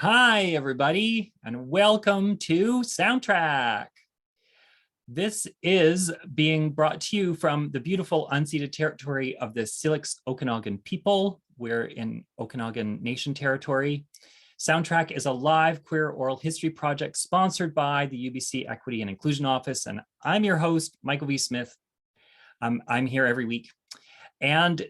Hi, everybody, and welcome to Soundtrack. This is being brought to you from the beautiful unceded territory of the Syilx Okanagan people. We're in Okanagan Nation territory. Soundtrack is a live queer oral history project sponsored by the UBC Equity and Inclusion Office, and I'm your host, Michael V. Smith. I'm here every week. And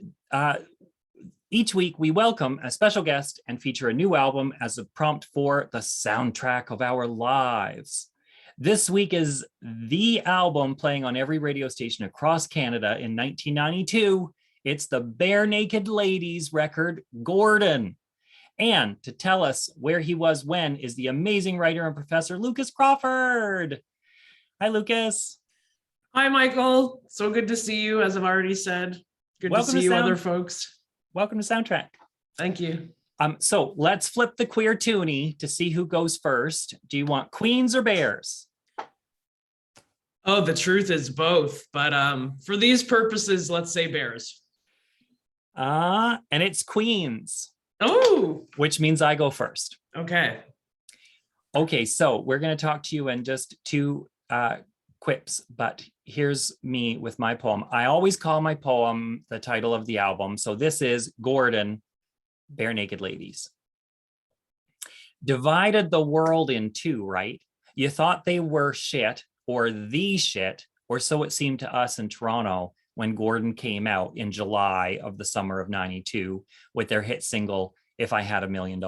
each week, we welcome a special guest and feature a new album as a prompt for the soundtrack of our lives. This week is the album playing on every radio station across Canada in 1992. It's the Barenaked Ladies record, Gordon. And to tell us where he was when is the amazing writer and professor, Lucas Crawford. Hi, Lucas. Hi, Michael. So good to see you, as I've already said. Good to see you, other folks. Welcome to Soundtrack. Thank you. So let's flip the queer toonie to see who goes first. Do you want queens or bears? Oh, the truth is both. But for these purposes, let's say bears. And it's queens. Oh! Which means I go first. Okay. Okay, so we're going to talk to you in just two quips, but here's me with my poem. I always call my poem the title of the album. So this is Gordon, Barenaked Ladies. Divided the world in two, right? You thought they were shit or the shit, or so it seemed to us in Toronto when Gordon came out in July of the summer of 92 with their hit single, If I Had $1 Million.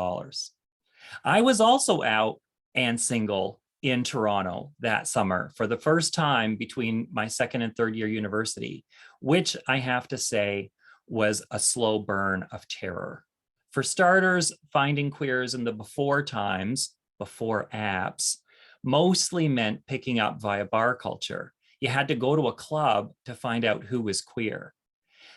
I was also out and single in Toronto that summer for the first time between my second and third year university, which I have to say was a slow burn of terror. For starters, finding queers in the before times, before apps, mostly meant picking up via bar culture. You had to go to a club to find out who was queer.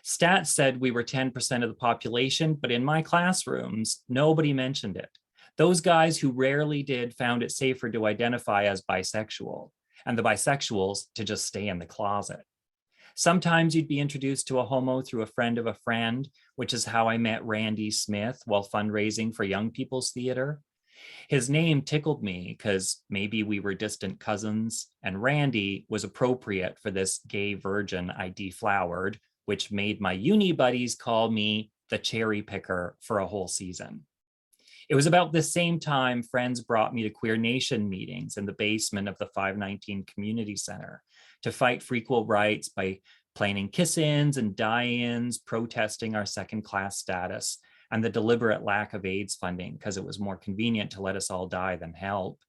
Stats said we were 10% of the population, but in my classrooms, nobody mentioned it. Those guys who rarely did found it safer to identify as bisexual, and the bisexuals to just stay in the closet. Sometimes you'd be introduced to a homo through a friend of a friend, which is how I met Randy Smith while fundraising for Young People's Theater. His name tickled me because maybe we were distant cousins, and Randy was appropriate for this gay virgin I deflowered, which made my uni buddies call me the cherry picker for a whole season. It was about the same time friends brought me to Queer Nation meetings in the basement of the 519 Community Center to fight for equal rights by planning kiss-ins and die-ins, protesting our second-class status and the deliberate lack of AIDS funding because it was more convenient to let us all die than help.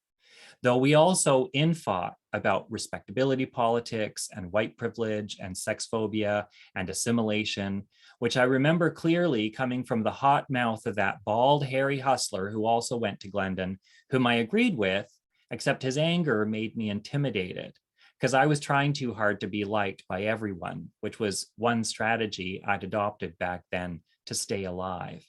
Though we also infought about respectability politics and white privilege and sex phobia and assimilation, which I remember clearly coming from the hot mouth of that bald, hairy hustler who also went to Glendon, whom I agreed with, except his anger made me intimidated because I was trying too hard to be liked by everyone, which was one strategy I'd adopted back then to stay alive.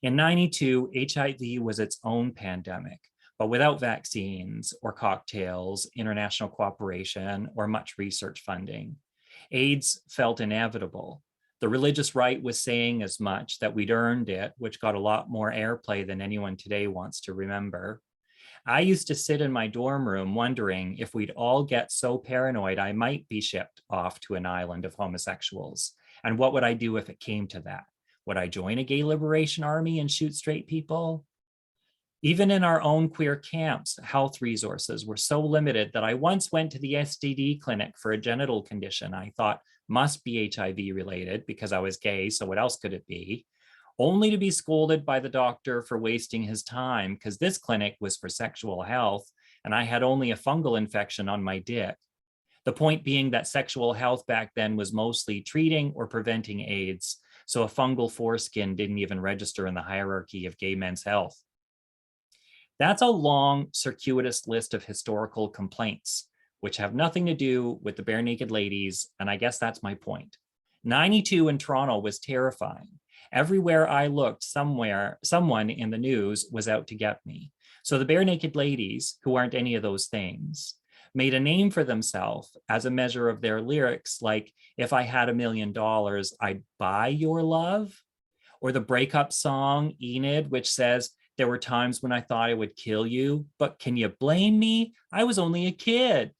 In 92, HIV was its own pandemic, but without vaccines or cocktails, international cooperation, or much research funding. AIDS felt inevitable. The religious right was saying as much that we'd earned it, which got a lot more airplay than anyone today wants to remember. I used to sit in my dorm room wondering if we'd all get so paranoid I might be shipped off to an island of homosexuals. And what would I do if it came to that? Would I join a gay liberation army and shoot straight people? Even in our own queer camps, health resources were so limited that I once went to the STD clinic for a genital condition I thought must be HIV related because I was gay, so what else could it be? Only to be scolded by the doctor for wasting his time because this clinic was for sexual health and I had only a fungal infection on my dick. The point being that sexual health back then was mostly treating or preventing AIDS, so a fungal foreskin didn't even register in the hierarchy of gay men's health. That's a long, circuitous list of historical complaints, which have nothing to do with the Barenaked Ladies, and I guess that's my point. 92 in Toronto was terrifying. Everywhere I looked, someone in the news was out to get me. So the Barenaked Ladies, who aren't any of those things, made a name for themselves as a measure of their lyrics, like, if I had $1 million, I'd buy your love. Or the breakup song, Enid, which says, There were times when I thought I would kill you, but can you blame me? I was only a kid.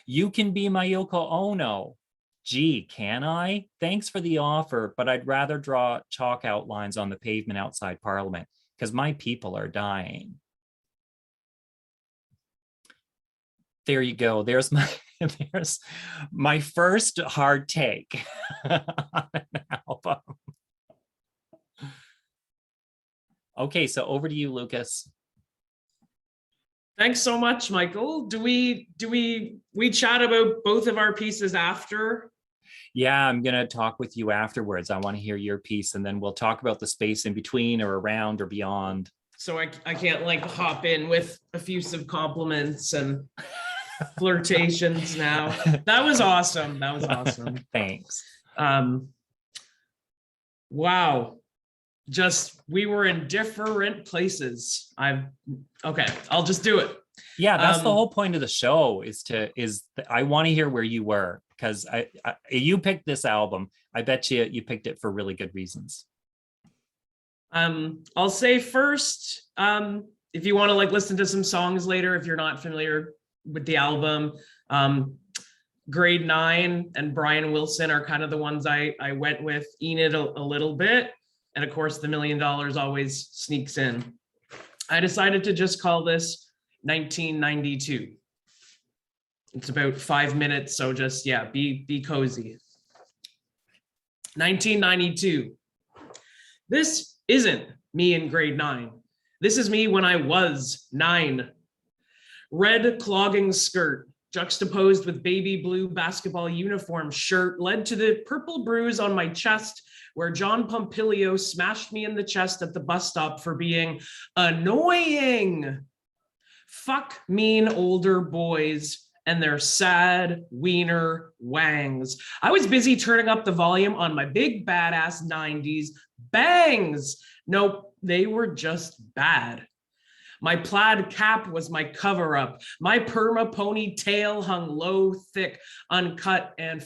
You can be my Yoko Ono. Gee, can I? Thanks for the offer, but I'd rather draw chalk outlines on the pavement outside Parliament because my people are dying. There you go. There's my first hard take on an album. Okay, so over to you, Lucas. Thanks so much, Michael. Do we chat about both of our pieces after? Yeah, I'm gonna talk with you afterwards. I want to hear your piece, and then we'll talk about the space in between or around or beyond. So I can't like hop in with effusive compliments and flirtations now. That was awesome. That was awesome. Thanks. Wow. Just we were in different places. Okay, I'll just do it. Yeah, that's the whole point of the show I want to hear where you were, because you picked this album. I bet you picked it for really good reasons. I'll say first, if you want to like listen to some songs later, if you're not familiar with the album, Grade 9 and Brian Wilson are kind of the ones I went with. Enid a little bit. And of course, the $1 Million always sneaks in. I decided to just call this 1992. It's about 5 minutes, so just, yeah, be cozy. 1992. This isn't me in grade 9. This is me when I was 9. Red clogging skirt, juxtaposed with baby blue basketball uniform shirt, led to the purple bruise on my chest where John Pompilio smashed me in the chest at the bus stop for being annoying. Fuck mean older boys and their sad wiener wangs. I was busy turning up the volume on my big badass 90s bangs. Nope, they were just bad. My plaid cap was my cover up. My perma ponytail hung low, thick, uncut, and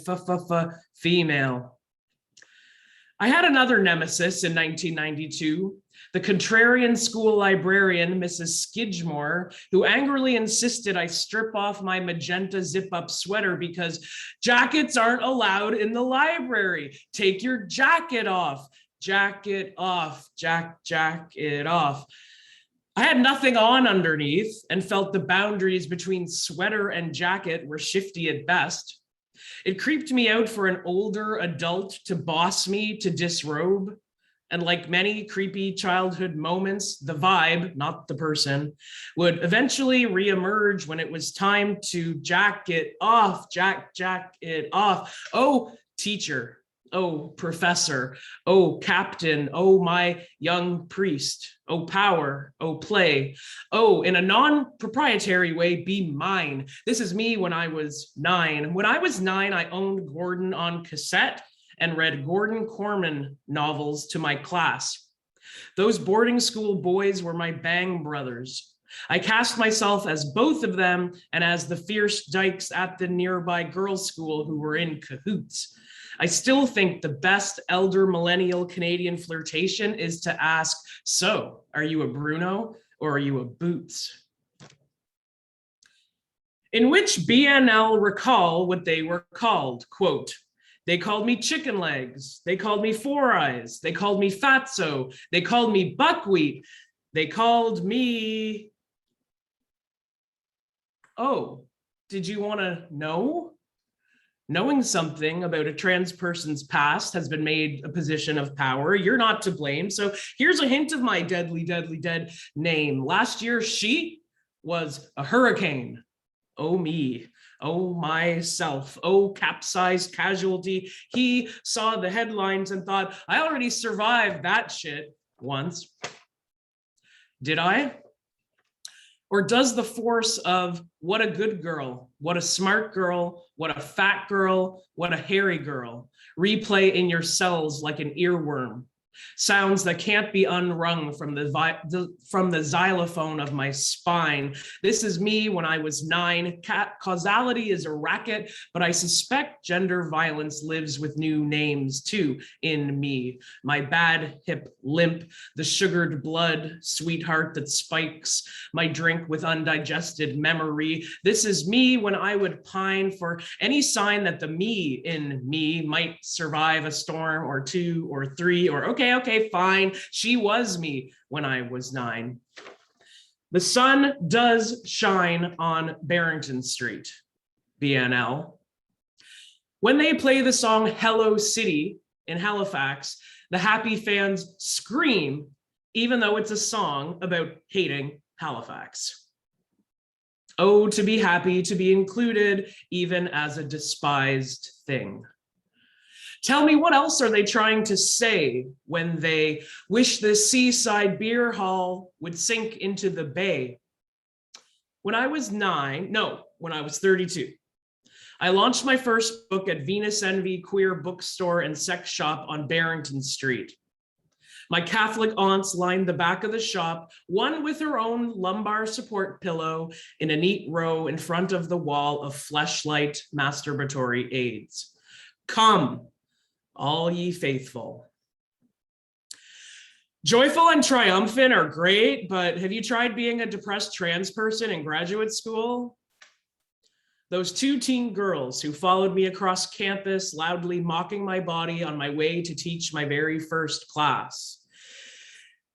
female. I had another nemesis in 1992, the contrarian school librarian, Mrs. Skidmore, who angrily insisted I strip off my magenta zip-up sweater because jackets aren't allowed in the library. Take your jacket off. Jacket off. Jacket off. I had nothing on underneath and felt the boundaries between sweater and jacket were shifty at best. It creeped me out for an older adult to boss me to disrobe. And like many creepy childhood moments, the vibe, not the person, would eventually reemerge when it was time to jack it off, jack it off. Oh, teacher. Oh, professor. Oh, captain. Oh, my young priest. Oh, power. Oh, play. Oh, in a non-proprietary way, be mine. This is me when I was 9. When I was 9, I owned Gordon on cassette and read Gordon Corman novels to my class. Those boarding school boys were my bang brothers. I cast myself as both of them and as the fierce dykes at the nearby girls' school who were in cahoots. I still think the best elder millennial Canadian flirtation is to ask, so are you a Bruno or are you a Boots? In which BNL recall what they were called, quote, they called me chicken legs, they called me four eyes, they called me fatso, they called me buckwheat, they called me, oh, did you want to know? Knowing something about a trans person's past has been made a position of power. You're not to blame. So here's a hint of my deadly, deadly, dead name. Last year, she was a hurricane. Oh, me. Oh, myself. Oh, capsized casualty. He saw the headlines and thought, I already survived that shit once. Did I? Or does the force of what a good girl, what a smart girl, what a fat girl, what a hairy girl replay in your cells like an earworm? sounds that can't be unrung from the xylophone of my spine. This is me when I was 9. Causality is a racket, but I suspect gender violence lives with new names too in me. My bad hip limp, the sugared blood, sweetheart that spikes, my drink with undigested memory. This is me when I would pine for any sign that the me in me might survive a storm or 2 or 3 or okay, fine. She was me when I was 9. The sun does shine on Barrington Street, BNL. When they play the song Hello City in Halifax, the happy fans scream, even though it's a song about hating Halifax. Oh, to be happy, to be included, even as a despised thing. Tell me, what else are they trying to say when they wish the seaside beer hall would sink into the bay? When I was 32, I launched my first book at Venus Envy Queer Bookstore and Sex Shop on Barrington Street. My Catholic aunts lined the back of the shop, one with her own lumbar support pillow in a neat row in front of the wall of fleshlight masturbatory aids. Come, all ye faithful. Joyful and triumphant are great, but have you tried being a depressed trans person in graduate school? Those 2 teen girls who followed me across campus, loudly mocking my body on my way to teach my very first class.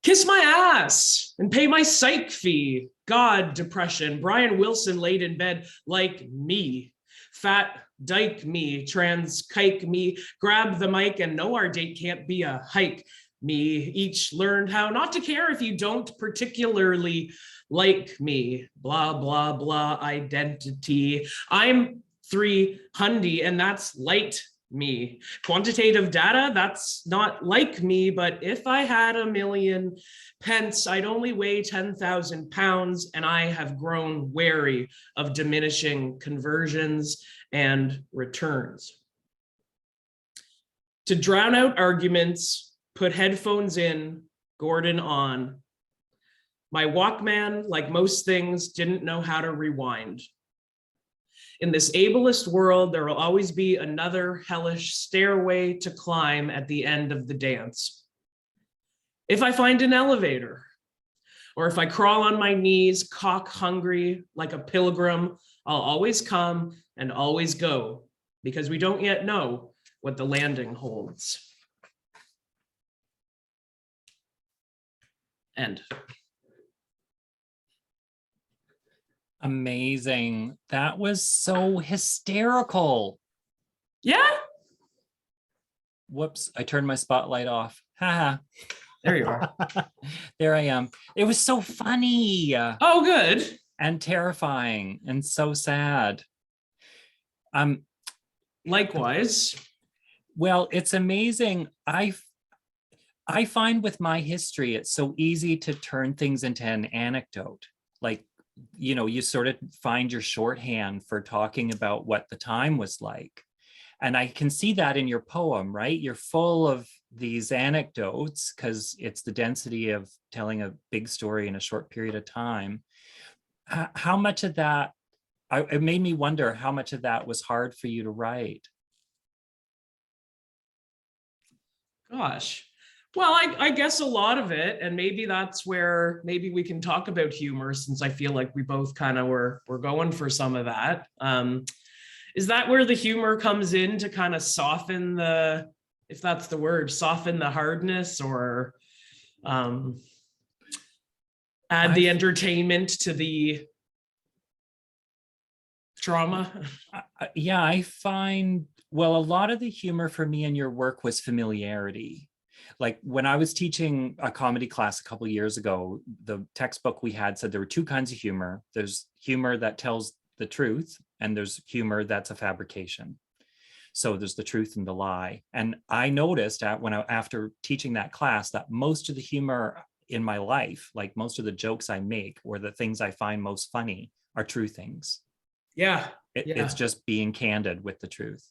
Kiss my ass and pay my psych fee. God, depression. Brian Wilson laid in bed like me. Fat dyke me, trans kike me, grab the mic and no, our date can't be a hike. Me each learned how not to care if you don't particularly like me. Blah, blah, blah, identity. I'm 300 and that's light me. Quantitative data, that's not like me, but if I had a million pence, I'd only weigh 10,000 pounds, and I have grown wary of diminishing conversions and returns. To drown out arguments, put headphones in, Gordon on. My Walkman, like most things, didn't know how to rewind. In this ableist world, there will always be another hellish stairway to climb at the end of the dance. If I find an elevator, or if I crawl on my knees, cock hungry like a pilgrim, I'll always come and always go, because we don't yet know what the landing holds. End. Amazing. That was so hysterical. Yeah. Whoops, I turned my spotlight off. Haha. There you are. There I am. It was so funny. Oh, good. And terrifying and so sad. Likewise. Well, it's amazing. I find with my history, it's so easy to turn things into an anecdote. Like, you know, you sort of find your shorthand for talking about what the time was like. And I can see that in your poem, right? You're full of these anecdotes because it's the density of telling a big story in a short period of time. How much of that, it made me wonder how much of that was hard for you to write? Gosh. Well, I guess a lot of it, and maybe that's where maybe we can talk about humor, since I feel like we both kind of were going for some of that. Is that where the humor comes in to kind of soften the, if that's the word, soften the hardness, or add the entertainment to the drama? Yeah, I find, well, a lot of the humor for me in your work was familiarity. Like when I was teaching a comedy class a couple of years ago, the textbook we had said there were 2 kinds of humor. There's humor that tells the truth, and there's humor that's a fabrication. So there's the truth and the lie. And I noticed after teaching that class that most of the humor in my life, like most of the jokes I make or the things I find most funny, are true things. Yeah. It's just being candid with the truth.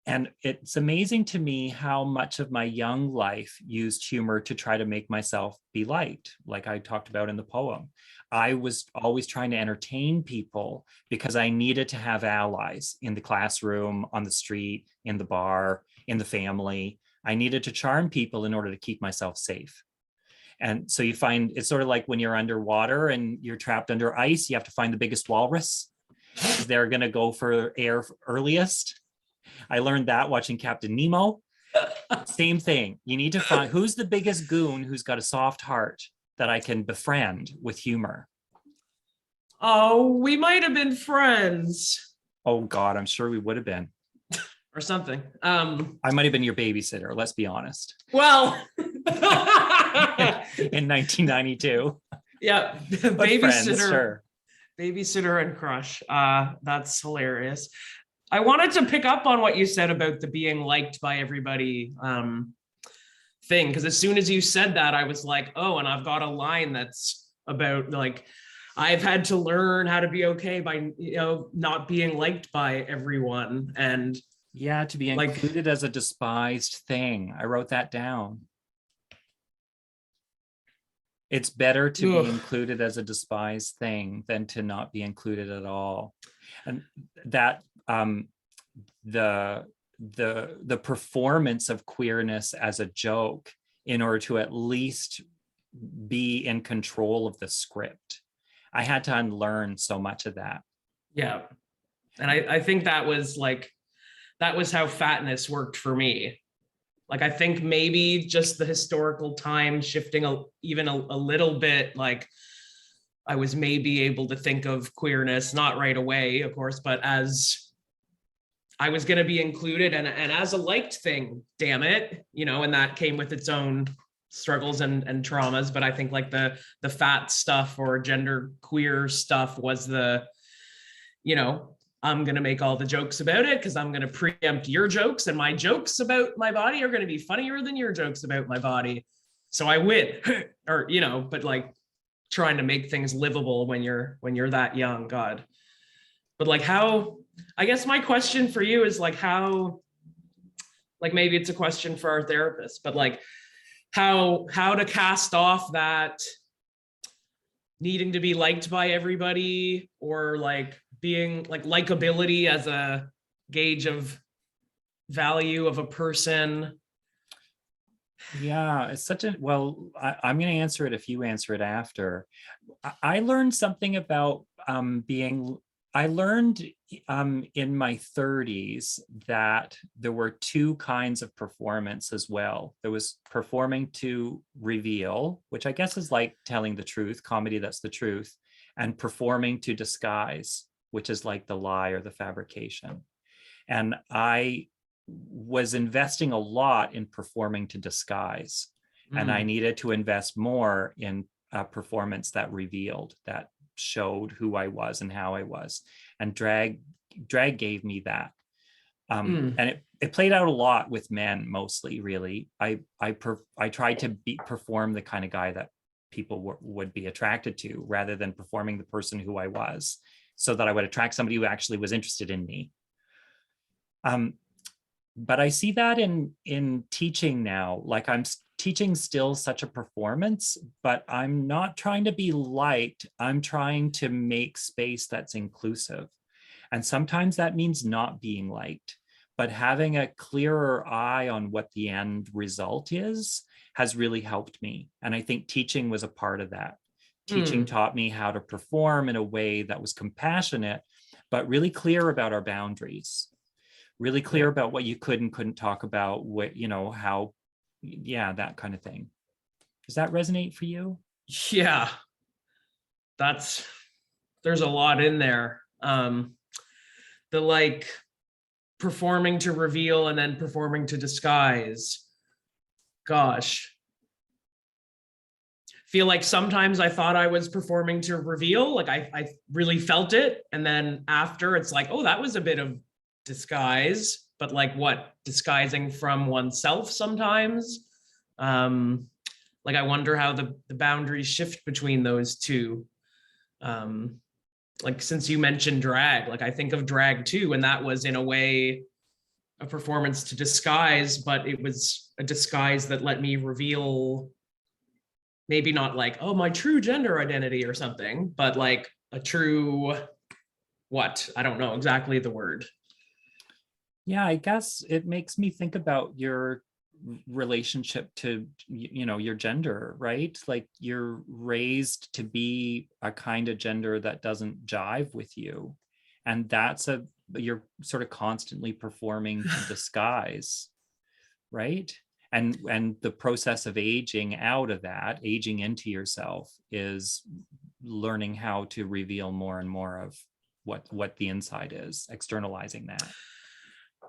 And it's amazing to me how much of my young life used humor to try to make myself be liked, like I talked about in the poem. I was always trying to entertain people because I needed to have allies in the classroom, on the street, in the bar, in the family. I needed to charm people in order to keep myself safe. And so you find it's sort of like when you're underwater and you're trapped under ice, you have to find the biggest walrus. They're going to go for air earliest. I learned that watching Captain Nemo. Same thing. You need to find who's the biggest goon who's got a soft heart that I can befriend with humor. Oh, we might have been friends Oh God, I'm sure we would have been. or something. I might have been your babysitter, let's be honest. Well, In 1992. yeah, But friends, babysitter, sure. babysitter and crush. That's hilarious. I wanted to pick up on what you said about the being liked by everybody thing, because as soon as you said that, I was like, oh, and I've got a line that's about like, I've had to learn how to be okay by, not being liked by everyone. And Yeah, to be like, included as a despised thing. I wrote that down. It's better to be ugh, included as a despised thing than to not be included at all. And that the performance of queerness as a joke in order to at least be in control of the script. I had to unlearn so much of that. yeah. And I think that was how fatness worked for me. Like, I think maybe just the historical time shifting even a little bit, like I was maybe able to think of queerness, not right away, of course, but as I was going to be included and as a liked thing, damn it, and that came with its own struggles and traumas. But I think like the fat stuff or gender queer stuff was I'm going to make all the jokes about it because I'm going to preempt your jokes, and my jokes about my body are going to be funnier than your jokes about my body. So I win or, but like trying to make things livable when you're that young, God. But like I guess my question for you is like how, like maybe it's a question for our therapist, but like how to cast off that needing to be liked by everybody, or like being like likability as a gauge of value of a person. Yeah, it's such a I'm going to answer it if you answer it after. I learned something about I learned in my 30s that there were two kinds of performance as well. There was performing to reveal, which I guess is like telling the truth, comedy that's the truth, and performing to disguise, which is like the lie or the fabrication. And I was investing a lot in performing to disguise, and I needed to invest more in a performance that revealed, that showed who I was and how I was. And drag gave me that. And it played out a lot with men, mostly, really. I tried to perform the kind of guy that people would be attracted to, rather than performing the person who I was, so that I would attract somebody who actually was interested in me. But I see that in teaching now. Like, I'm teaching still such a performance, but I'm not trying to be liked. I'm trying to make space that's inclusive. And sometimes that means not being liked, but having a clearer eye on what the end result is has really helped me. And I think teaching was a part of that. Teaching taught me how to perform in a way that was compassionate, but really clear about our boundaries, really clear about what you could and couldn't talk about, what, how, that kind of thing. Does that resonate for you? Yeah, there's a lot in there. The like performing to reveal and then performing to disguise. Gosh. Feel like sometimes I thought I was performing to reveal, like I really felt it. And then after, it's like, oh, that was a bit of disguise, but like what? Disguising from oneself sometimes. Like I wonder how the boundaries shift between those two. Like since you mentioned drag, like I think of drag too, and that was in a way a performance to disguise, but it was a disguise that let me reveal maybe not like, oh, my true gender identity or something, but like a true what? I don't know exactly the word. Yeah, I guess it makes me think about your relationship to your gender, right? Like you're raised to be a kind of gender that doesn't jive with you, and you're sort of constantly performing to disguise, right? And the process of aging out of that, aging into yourself, is learning how to reveal more and more of what the inside is, externalizing that.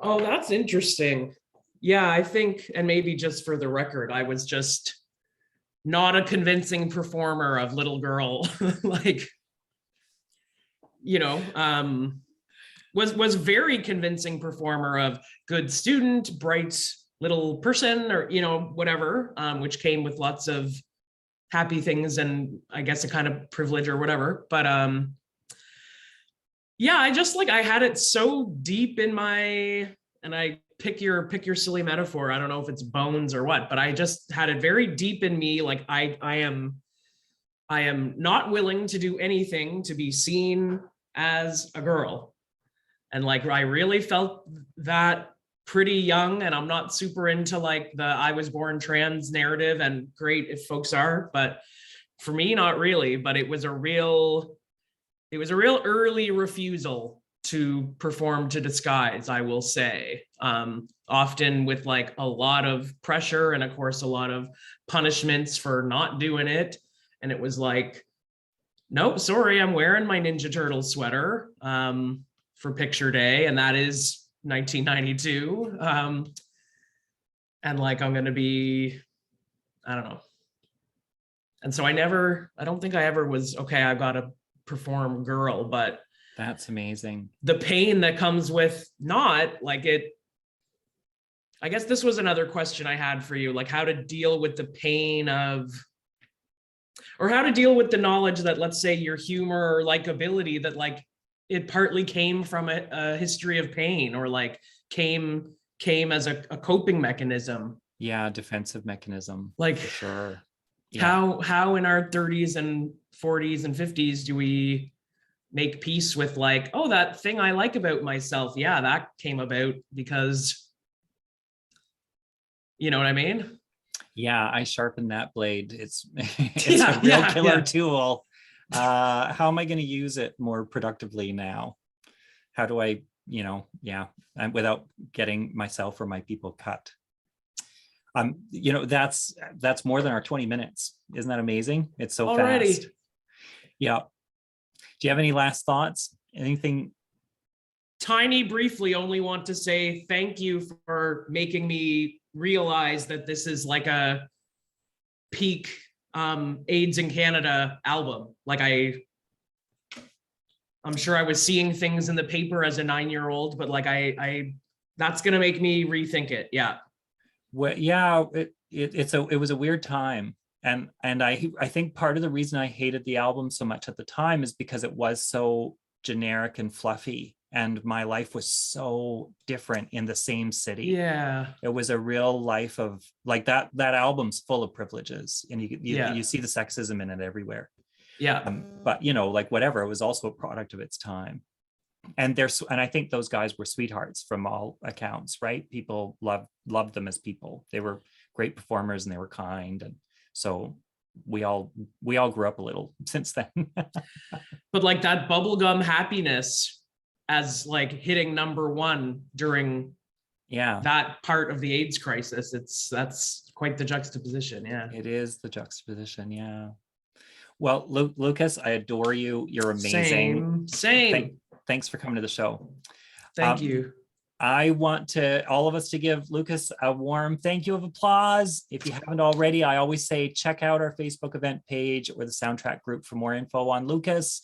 Oh, that's interesting. Yeah, I think, and maybe just for the record, I was just not a convincing performer of little girl. Like, was very convincing performer of good student, bright little person, or whatever, which came with lots of happy things and I guess a kind of privilege or whatever. But yeah, I had it so deep in my, and I pick your silly metaphor. I don't know if it's bones or what, but I just had it very deep in me. Like I am not willing to do anything to be seen as a girl. And like I really felt that pretty young, and I'm not super into like the I was born trans narrative, and great if folks are, but for me not really. But it was a real early refusal to perform to disguise, I will say. Often with like a lot of pressure and of course a lot of punishments for not doing it. And it was like, nope, sorry, I'm wearing my Ninja Turtle sweater for picture day, and that is 1992. And like I'm gonna be, I don't know. And so I don't think I ever was, okay, I've got to perform girl, but that's amazing. The pain that comes with not like it. I guess this was another question I had for you, like how to deal with the pain of, or how to deal with the knowledge that, let's say, your humor or likability, that like it partly came from a history of pain, or like came as a coping mechanism. Yeah, defensive mechanism. Like for sure. Yeah. How in our 30s and 40s and 50s do we make peace with like, oh, that thing I like about myself, yeah, that came about because, you know what I mean? Yeah, I sharpened that blade. It's a real killer tool. How am I going to use it more productively now? How do I, and without getting myself or my people cut? That's more than our 20 minutes. Isn't that amazing? It's so already fast. Yeah. Do you have any last thoughts? Anything? Tiny, briefly, only want to say thank you for making me realize that this is like a peak AIDS in Canada album. Like I'm sure I was seeing things in the paper as a 9-year-old, but like I that's gonna make me rethink it. Yeah. Well, yeah, it was a weird time. And I think part of the reason I hated the album so much at the time is because it was so generic and fluffy, and my life was so different in the same city. Yeah. It was a real life of like that album's full of privileges, and you see the sexism in it everywhere. Yeah. But like whatever, it was also a product of its time. And I think those guys were sweethearts from all accounts, right? People loved them as people. They were great performers and they were kind. And so we all grew up a little since then. But like that bubblegum happiness as like hitting #1 during that part of the AIDS crisis, that's quite the juxtaposition. Yeah, it is the juxtaposition. Yeah. Well, Lucas, I adore you. You're amazing. Same. Thanks for coming to the show. Thank you. I want all of us to give Lucas a warm thank you of applause. If you haven't already, I always say, check out our Facebook event page or the Soundtrack group for more info on Lucas.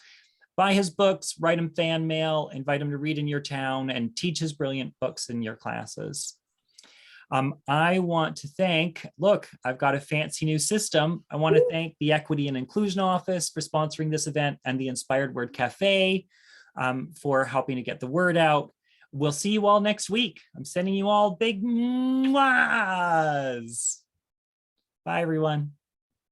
Buy his books, write him fan mail, invite him to read in your town, and teach his brilliant books in your classes. I want to thank, I've got a fancy new system. I want to thank the Equity and Inclusion Office for sponsoring this event, and the Inspired Word Cafe for helping to get the word out. We'll see you all next week. I'm sending you all big mwahs. Bye, everyone.